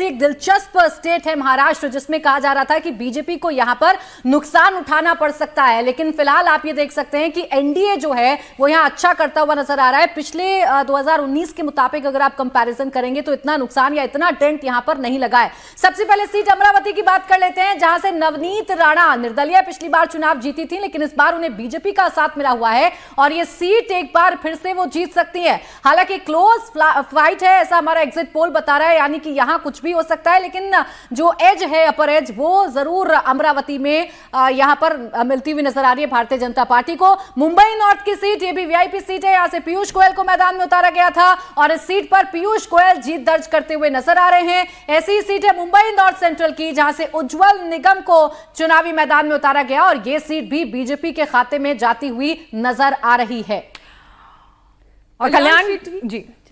एक दिलचस्प स्टेट है महाराष्ट्र, जिसमें कहा जा रहा था कि बीजेपी को यहां पर नुकसान उठाना पड़ सकता है, लेकिन फिलहाल आप ये देख सकते हैं कि एनडीए जो है वो यहां अच्छा करता हुआ नजर आ रहा है। पिछले 2019 के मुताबिक अगर आप कंपैरिजन करेंगे तो इतना नुकसान या इतना डेंट यहां पर नहीं लगा है। सबसे पहले सीट अमरावती की बात कर लेते हैं, जहां से नवनीत राणा निर्दलीय पिछली बार चुनाव जीती थी, लेकिन इस बार उन्हें बीजेपी का साथ मिला हुआ है और ये सीट एक बार फिर से वो जीत सकती है। हालांकि क्लोज फाइट है ऐसा हमारा एग्जिट पोल बता रहा है, यानी कि यहां कुछ भी हो सकता है, लेकिन जो एज है, अपर एज, वो जरूर अमरावती में यहां पर मिलती हुई नजर आ रही है भारतीय जनता पार्टी को। मुंबई नॉर्थ की सीट, ये भी वीआईपी सीट है, यहां से पीयूष गोयल को मैदान में उतारा गया था और इस सीट पर पीयूष गोयल जीत दर्ज करते हुए नजर आ रहे हैं। ऐसी ही सीट है मुंबई नॉर्थ सेंट्रल की, जहां से उज्जवल निगम को चुनावी मैदान में उतारा गया और यह सीट भी बीजेपी के खाते में जाती हुई नजर आ रही है। और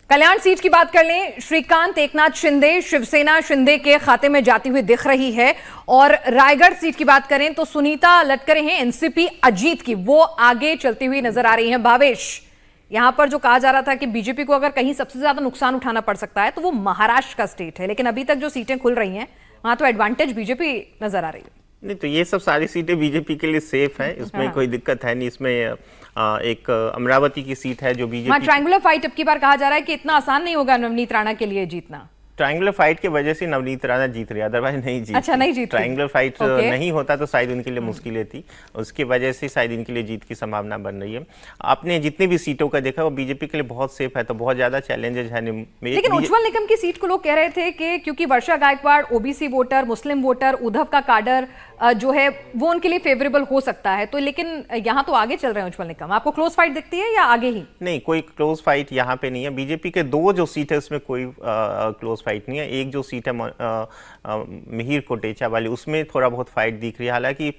कल्याण सीट की बात कर लें, श्रीकांत एकनाथ शिंदे, शिवसेना शिंदे के खाते में जाती हुई दिख रही है। और रायगढ़ सीट की बात करें तो सुनीता लटकरे हैं एनसीपी अजीत की, वो आगे चलती हुई नजर आ रही हैं। भावेश, यहां पर जो कहा जा रहा था कि बीजेपी को अगर कहीं सबसे ज्यादा नुकसान उठाना पड़ सकता है तो वो महाराष्ट्र का स्टेट है, लेकिन अभी तक जो सीटें खुल रही हैं वहां तो एडवांटेज बीजेपी नजर आ रही है। नहीं, तो ये सब सारी सीटें बीजेपी के लिए सेफ है, इसमें कोई दिक्कत है नहीं। इसमें एक अमरावती की सीट है जो बीजेपी, ट्रायंगुलर फाइट अब की बार कहा जा रहा है कि इतना आसान नहीं होगा नवनीत राणा के लिए जीतना। ट्रायंगुलर फाइट की वजह से नवनीत राणा जीत रही है, अदरवाइज नहीं जीत। अच्छा, नहीं जीत। ट्रायंगुलर फाइट नहीं होता तो शायद उनके लिए मुश्किलें थी, उसकी वजह से शायद इनके लिए जीत की संभावना बन रही है। आपने जितनी भी सीटों का देखा वो बीजेपी के लिए बहुत सेफ है, तो बहुत ज्यादा चैलेंजेस है। लेकिन उज्जवल निगम की सीट को लोग कह रहे थे कि क्योंकि वर्षा गायकवाड़ ओबीसी वोटर, मुस्लिम वोटर, उद्धव का काडर जो है वो उनके लिए फेवरेबल हो सकता है, तो लेकिन यहाँ तो आगे चल रहे हैं उज्जवल निगम। आपको क्लोज फाइट दिखती है या आगे ही? नहीं, कोई क्लोज फाइट यहाँ पे नहीं है। बीजेपी के दो जो सीट है उसमें कोई क्लोज फाइट नहीं है। एक जो सीट है मिहिर कोटेचा वाली, उसमें थोड़ा बहुत फाइट दिख रही है, हालांकि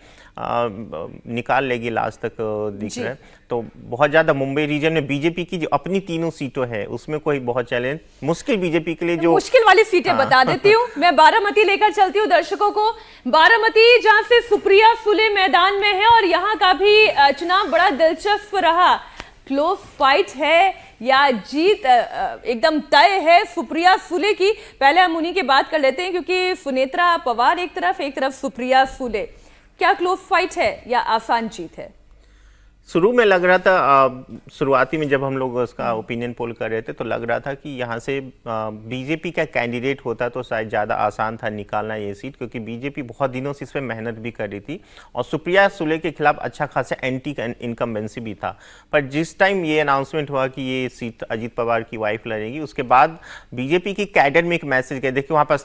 निकाल लेगी लास्ट तक दिख रहा है। तो बहुत ज्यादा मुंबई रीजन में बीजेपी की जो अपनी तीनों सीटों है उसमें कोई बहुत चैलेंज मुश्किल बीजेपी के लिए जो मुश्किल वाली सीटें बता देती हूँ मैं। बारामती लेकर चलती हूँ दर्शकों को। बारामती जहां से सुप्रिया सुले मैदान में है और यहाँ का भी चुनाव बड़ा दिलचस्प रहा। क्लोज फाइट है या जीत एकदम तय है सुप्रिया सुले की? पहले हम उन्हीं की बात कर लेते हैं, क्योंकि सुनेत्रा पवार एक तरफ सुप्रिया सुले। क्या क्लोज फाइट है या आसान जीत है? शुरू में लग रहा था, शुरुआती में जब हम लोग उसका ओपिनियन पोल कर रहे थे तो लग रहा था कि यहाँ से बीजेपी का कैंडिडेट होता तो शायद ज़्यादा आसान था निकालना ये सीट, क्योंकि बीजेपी बहुत दिनों से इस पर मेहनत भी कर रही थी और सुप्रिया सुले के खिलाफ अच्छा खासा एंटी इनकम्बेंसी भी था। पर जिस टाइम ये अनाउंसमेंट हुआ कि ये सीट अजीत पवार की वाइफ लड़ेगी, उसके बाद बीजेपी की कैडर में एक मैसेज गया। देखिए, वहाँ पर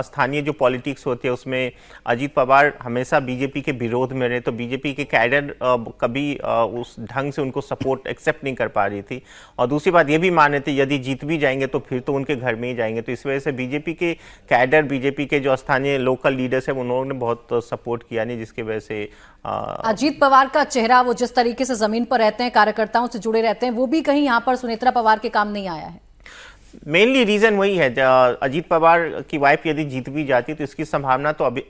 स्थानीय जो पॉलिटिक्स होती है उसमें अजीत पवार हमेशा बीजेपी के विरोध में रहे, तो बीजेपी के कैडर कभी उस ढंग से उनको सपोर्ट एक्सेप्ट नहीं कर पा रही थी। और दूसरी बात ये भी मान रहे थे यदि जीत भी जाएंगे तो फिर तो उनके घर में ही जाएंगे, तो इस वजह से बीजेपी के कैडर, बीजेपी के जो स्थानीय लोकल लीडर्स है उन्होंने बहुत सपोर्ट किया नहीं, जिसकी वजह से अजीत पवार का चेहरा, वो जिस तरीके से जमीन पर रहते हैं, कार्यकर्ताओं से जुड़े रहते हैं, वो भी कहीं यहाँ पर सुनेत्रा पवार के काम नहीं आया है। मेनली रीजन वही है, अजीत पवार की वाइफ यदि जीत भी जाती तो इसकी संभावना तो अभी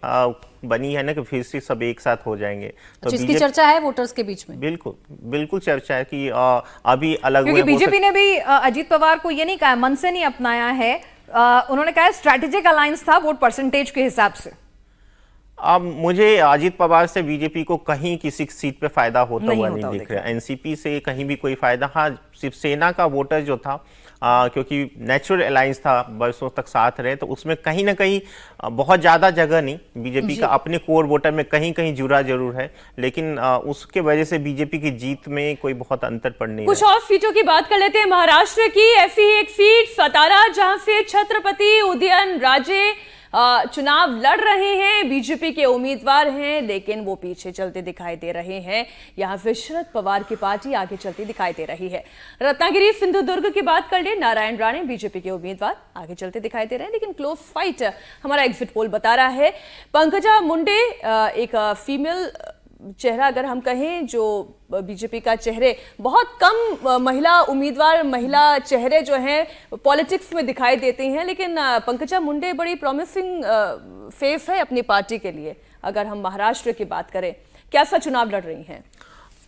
बनी है ना कि फिर से सब एक साथ हो जाएंगे। तो इसकी चर्चा है वोटर्स के बीच में। बिल्कुल चर्चा है कि अभी अलग क्योंकि बीजेपी ने भी अजीत पवार को ये नहीं कहा, मन से नहीं अपनाया है, उन्होंने कहा स्ट्रैटेजिक अलायंस था वोट परसेंटेज के हिसाब से। अब मुझे अजीत पवार से बीजेपी को कहीं किसी सीट पे फायदा होता हुआ नहीं दिख रहा। एनसीपी से कहीं भी कोई फायदा, हाँ शिवसेना का वोटर जो था, क्योंकि नेचुरल अलायंस था, बरसों तक साथ रहे, तो उसमें कहीं ना कहीं बहुत ज़्यादा जगह नहीं, बीजेपी का अपने कोर वोटर में कहीं कहीं जुड़ा जरूर है, लेकिन उसके वजह से बीजेपी की जीत में कोई बहुत अंतर पड़ नहीं। कुछ और सीटों की बात कर लेते हैं महाराष्ट्र की। ऐसी ही एक सीट सतारा, जहां से छत्रपति उदयन राजे चुनाव लड़ रहे हैं, बीजेपी के उम्मीदवार हैं, लेकिन वो पीछे चलते दिखाई दे रहे हैं। यहां से शरद पवार की पार्टी आगे चलती दिखाई दे रही है। रत्नागिरी सिंधुदुर्ग की बात कर ले, नारायण राणे बीजेपी के उम्मीदवार आगे चलते दिखाई दे रहे हैं, लेकिन क्लोज फाइट हमारा एग्जिट पोल बता रहा है। पंकजा मुंडे एक फीमेल चेहरा अगर हम कहें, जो बीजेपी का चेहरे बहुत कम महिला उम्मीदवार, महिला चेहरे जो हैं पॉलिटिक्स में दिखाई देती हैं, लेकिन पंकजा मुंडे बड़ी प्रॉमिसिंग फेस है अपनी पार्टी के लिए। अगर हम महाराष्ट्र की बात करें, कैसा चुनाव लड़ रही हैं?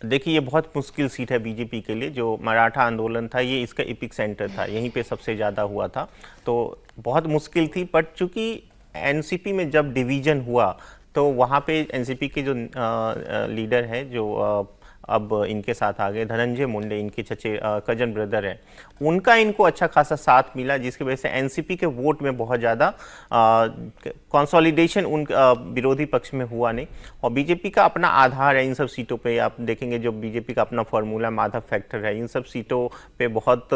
देखिए, ये बहुत मुश्किल सीट है बीजेपी के लिए। जो मराठा आंदोलन था ये इसका एपिक सेंटर था, यहीं पे सबसे ज़्यादा हुआ था, तो बहुत मुश्किल थी। बट चूंकि एनसीपी में जब डिवीजन हुआ तो वहाँ पे एनसीपी के जो लीडर है, जो अब इनके साथ आ गए, धनंजय मुंडे, इनके चचे कजन ब्रदर हैं, उनका इनको अच्छा खासा साथ मिला, जिसकी वजह से एनसीपी के वोट में बहुत ज़्यादा कंसोलिडेशन उन विरोधी पक्ष में हुआ नहीं। और बीजेपी का अपना आधार है इन सब सीटों पे। आप देखेंगे जो बीजेपी का अपना फॉर्मूला माधव फैक्टर है, इन सब सीटों पे बहुत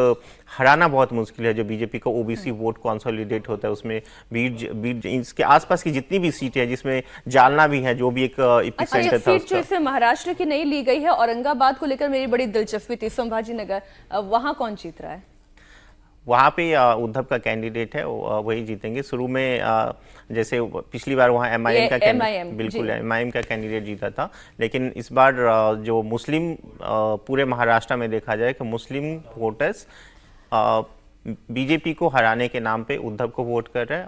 हराना बहुत मुश्किल है। जो बीजेपी का ओबीसी वोट कंसोलिडेट होता है उसमें बीट इसके आसपास की जितनी भी सीटें हैं, जिसमें जालना भी है जो भी एक एपिक सेंटर था सीट जो इसे महाराष्ट्र की नहीं ली गई है, औरंगाबाद को लेकर मेरी बड़ी दिलचस्पी थी, संभाजी नगर, वहां कौन जीत रहा है? वहाँ पे उद्धव का कैंडिडेट है, वही जीतेंगे। शुरू में जैसे पिछली बार वहाँ एमआईएम का कैंडिडेट, बिल्कुल एमआईएम का कैंडिडेट जीता था, लेकिन इस बार जो मुस्लिम पूरे महाराष्ट्र में देखा जाए कि मुस्लिम वोटर्स बीजेपी को हराने के नाम पे उद्धव को वोट कर रहे हैं।